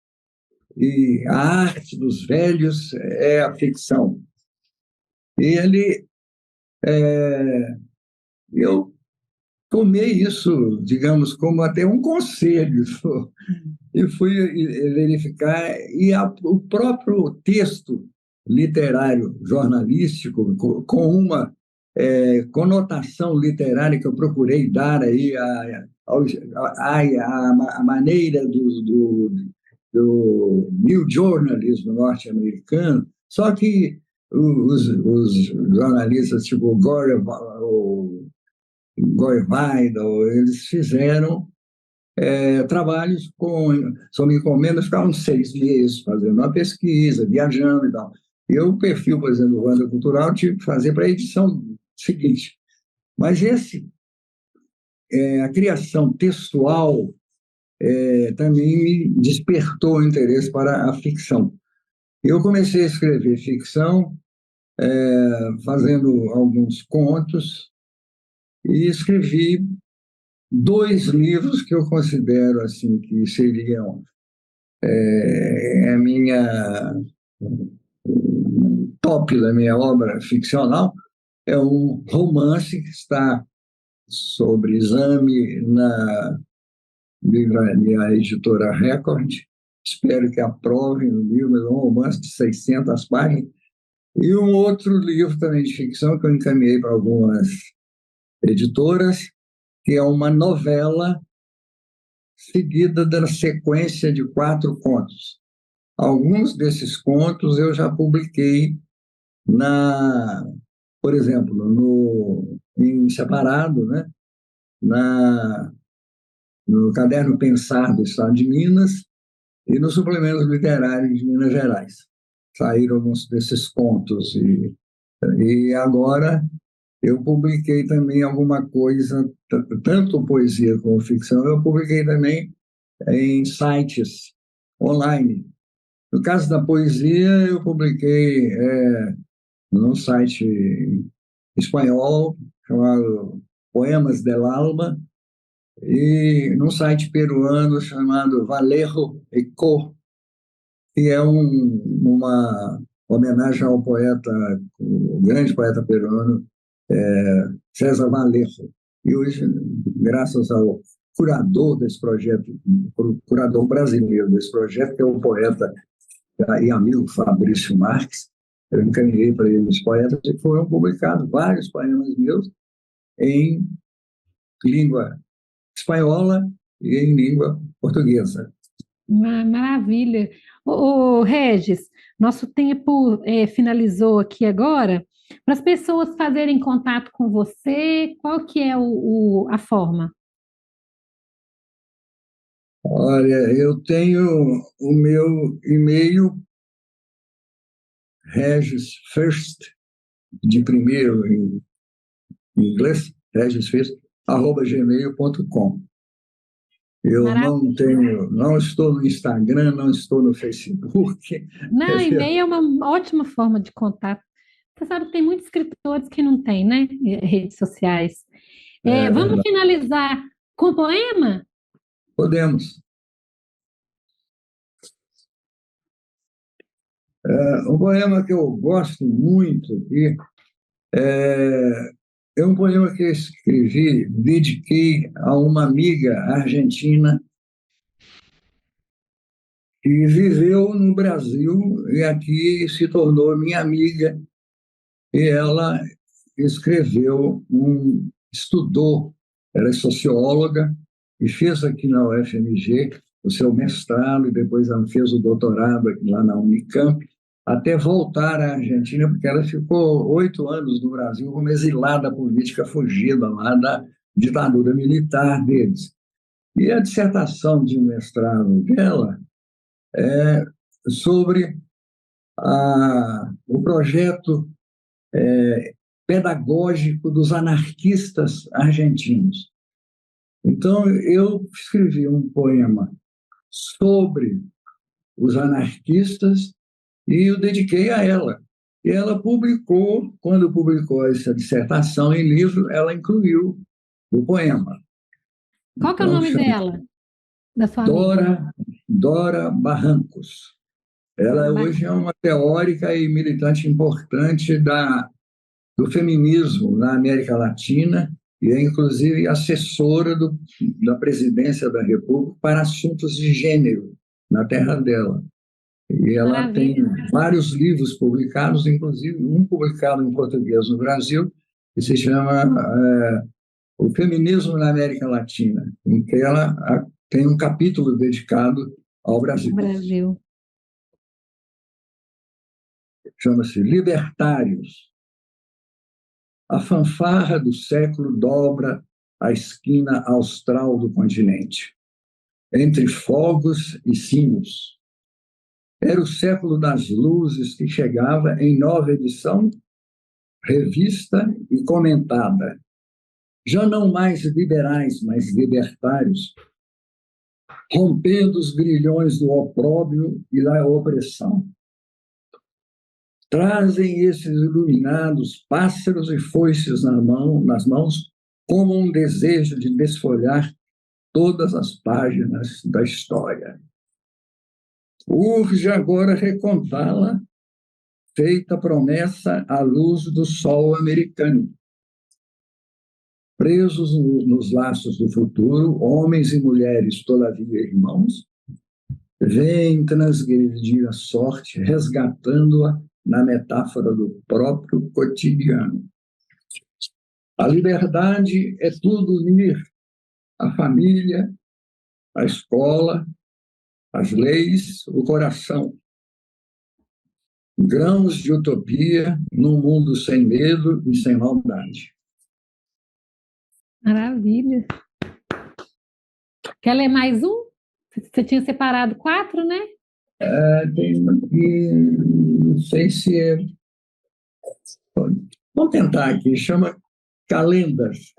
e a arte dos velhos é a ficção. E eu tomei isso, digamos, como até um conselho, e fui verificar, e o próprio texto literário jornalístico, com uma conotação literária que eu procurei dar aí a maneira do new journalismo norte-americano, só que os jornalistas tipo Gore Weidel, eles fizeram trabalhos sob encomenda, ficavam 6 meses fazendo uma pesquisa, viajando e tal. O perfil, por exemplo, do Wanda Cultural, tive que fazer para a edição seguinte. Mas a criação textual também me despertou o interesse para a ficção. Eu comecei a escrever ficção, fazendo alguns contos, e escrevi 2 livros que eu considero assim que seriam a minha top da minha obra ficcional. É um romance que está sob exame na livraria editora Record. Espero que aprovem o livro. É um romance de 600 páginas. E um outro livro também de ficção que eu encaminhei para algumas editoras, que é uma novela seguida da sequência de 4 contos. Alguns desses contos eu já publiquei por exemplo, em separado, né? No Caderno Pensar do Estado de Minas e no Suplemento Literário de Minas Gerais. Saíram alguns desses contos. E agora eu publiquei também alguma coisa, tanto poesia como ficção, eu publiquei também em sites online. No caso da poesia, eu publiquei num site espanhol chamado Poemas del Alma e num site peruano chamado Vallejo Eco, que é uma homenagem ao poeta, o grande poeta peruano, César Vallejo. E hoje, graças ao curador desse projeto, o curador brasileiro desse projeto, que é o poeta e amigo Fabrício Marques, eu encaminhei para ele os poetas e foram publicados vários poemas meus em língua espanhola e em língua portuguesa. Maravilha. Regis, nosso tempo finalizou aqui agora. Para as pessoas fazerem contato com você, qual que é a forma? Olha, eu tenho o meu e-mail, Regis First, de primeiro em inglês, Regis First, @gmail.com. Eu não estou no Instagram, não estou no Facebook. Não, e-mail é uma ótima forma de contato. Você sabe que tem muitos escritores que não têm, né? Redes sociais. Vamos finalizar com poema? Podemos. Um poema que eu gosto muito aqui é um poema que eu escrevi, dediquei a uma amiga argentina que viveu no Brasil e aqui se tornou minha amiga. E ela estudou, ela é socióloga e fez aqui na UFMG o seu mestrado e depois ela fez o doutorado aqui lá na Unicamp, até voltar à Argentina, porque ela ficou 8 anos no Brasil como exilada política, fugida lá da ditadura militar deles. E a dissertação de mestrado dela é sobre o projeto pedagógico dos anarquistas argentinos. Então, eu escrevi um poema sobre os anarquistas e o dediquei a ela. E ela publicou, quando publicou essa dissertação em livro, ela incluiu o poema. Qual que é o nome dela? Da sua amiga? Dora Barrancos. Ela hoje é uma teórica e militante importante do feminismo na América Latina e é, inclusive, assessora da presidência da República para assuntos de gênero na terra dela. E ela tem vários livros publicados, inclusive um publicado em português no Brasil, que se chama O Feminismo na América Latina, em que ela tem um capítulo dedicado ao Brasil. Chama-se Libertários. A fanfarra do século dobra a esquina austral do continente, entre fogos e sinos. Era o século das luzes que chegava em nova edição, revista e comentada. Já não mais liberais, mas libertários, rompendo os grilhões do opróbrio e da opressão. Trazem esses iluminados pássaros e foices nas mãos como um desejo de desfolhar todas as páginas da história. Urge agora recontá-la, feita promessa à luz do sol americano. Presos nos laços do futuro, homens e mulheres, todavia irmãos, vêm transgredir a sorte, resgatando-a na metáfora do próprio cotidiano. A liberdade é tudo unir a família, a escola, as leis, o coração. Grãos de utopia num mundo sem medo e sem maldade. Maravilha. Quer ler mais um? Você tinha separado 4, né? Tem aqui, não sei se é... Vamos tentar aqui, chama Calendas.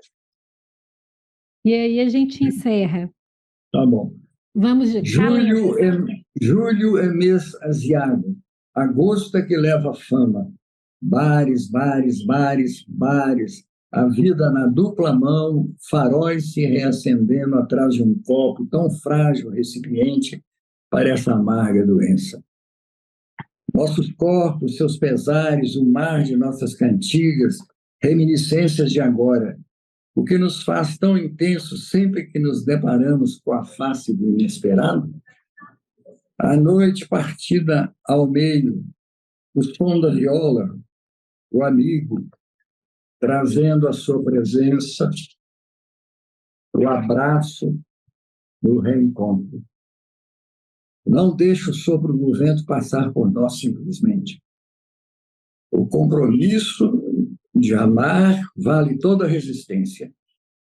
E aí a gente encerra. Tá bom. Vamos de Julho é mês asiágo. Agosto é que leva fama. Bares, bares, bares, bares. A vida na dupla mão, faróis se reacendendo atrás de um copo tão frágil, recipiente, parece amarga doença. Nossos corpos, seus pesares, o mar de nossas cantigas, reminiscências de agora, o que nos faz tão intensos sempre que nos deparamos com a face do inesperado? A noite partida ao meio, o som da viola, o amigo, trazendo a sua presença, o abraço do reencontro. Não deixe o sopro do vento passar por nós simplesmente. O compromisso de amar vale toda resistência.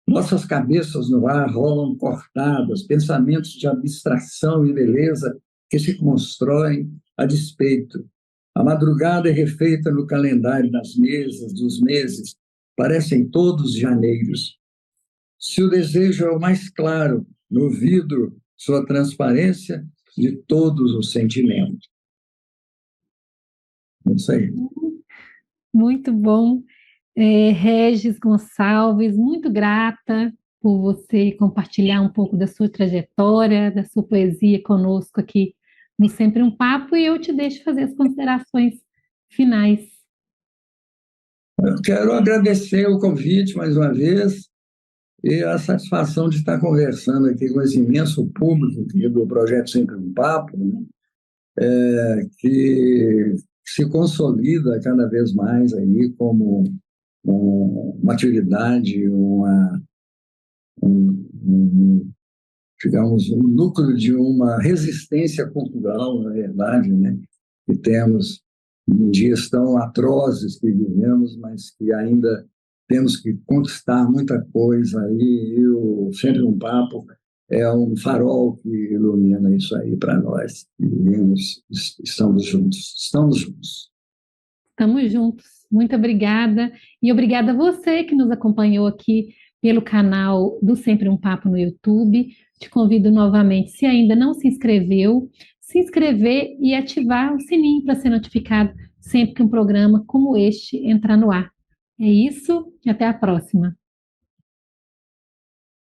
Nossas cabeças no ar rolam cortadas, pensamentos de abstração e beleza que se constroem a despeito. A madrugada é refeita no calendário das mesas, dos meses, parecem todos janeiros. Se o desejo é o mais claro, no vidro, sua transparência de todos os sentimentos. É isso aí. Muito bom. Regis Gonçalves, muito grata por você compartilhar um pouco da sua trajetória, da sua poesia conosco aqui no Sempre um Papo, e eu te deixo fazer as considerações finais. Eu quero agradecer o convite mais uma vez e a satisfação de estar conversando aqui com esse imenso público do Projeto Sempre um Papo, né? Que se consolida cada vez mais aí como uma atividade, digamos, um núcleo de uma resistência cultural, na verdade, né? Que temos em dias tão atrozes que vivemos, mas que ainda temos que conquistar muita coisa aí, e o Sempre um Papo é um farol que ilumina isso aí para nós, que vivemos, estamos juntos. Estamos juntos. Muito obrigada. E obrigada a você que nos acompanhou aqui pelo canal do Sempre um Papo no YouTube. Te convido novamente, se ainda não se inscreveu, se inscrever e ativar o sininho para ser notificado sempre que um programa como este entrar no ar. É isso, e até a próxima.